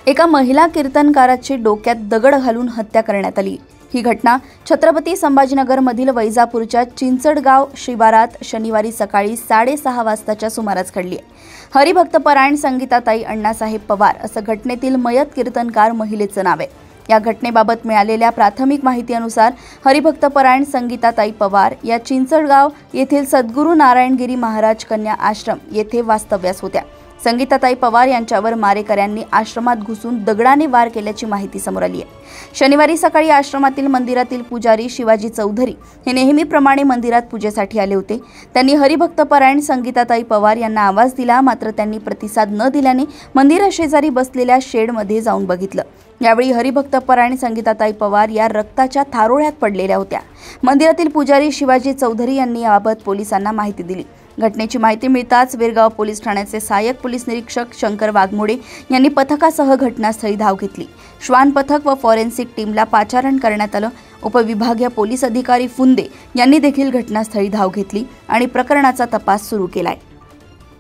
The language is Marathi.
एका महिला कीर्तनकाराची डोक्यात दगड घालून हत्या करण्यात आली। ही घटना छत्रपती संभाजीनगरमधील वैजापूरच्या चिंचडगाव शिवारात शनिवारी सकाळी 6:30 वाजताच्या सुमारास घडली आहे। हरिभक्तपरायण संगीताताई अण्णासाहेब पवार असं घटनेतील मयत कीर्तनकार महिलेचं नाव आहे। या घटनेबाबत मिळालेल्या प्राथमिक माहितीनुसार हरिभक्तपरायण संगीताताई पवार या चिंचडगाव येथील सद्गुरू नारायणगिरी महाराज कन्या आश्रम येथे वास्तव्यास होत्या। संगीताताई पवार यांच्यावर मारेकऱ्यांनी आश्रमात घुसून दगडाने वार केल्याची माहिती समोर आली आहे। शनिवारी सकाळी आश्रमातील मंदिरातील पुजारी शिवाजी चौधरी हे नेहमीप्रमाणे मंदिरात पूजेसाठी आले होते। त्यांनी हरिभक्तपरायण संगीताताई पवार यांना आवाज दिला, मात्र त्यांनी प्रतिसाद न दिल्याने मंदिराशेजारी बसलेल्या शेडमध्ये जाऊन बघितलं। यावेळी हरिभक्तपरायण संगीताताई पवार या रक्ताच्या थारोळ्यात पडलेल्या होत्या। मंदिरातील पुजारी शिवाजी चौधरी यांनी याबाबत पोलिसांना माहिती दिली। घटनेची माहिती मिळताच विरगाव पोलीस ठाण्याचे सहाय्यक पोलीस निरीक्षक शंकर वाघमोडे यांनी पथकासह घटनास्थळी धाव घेतली। श्वान पथक व फॉरेन्सिक टीमला पाचारण करण्यात आलं। उपविभागीय पोलीस अधिकारी फुंदे यांनी देखील घटनास्थळी धाव घेतली आणि प्रकरणाचा तपास सुरू केलाय।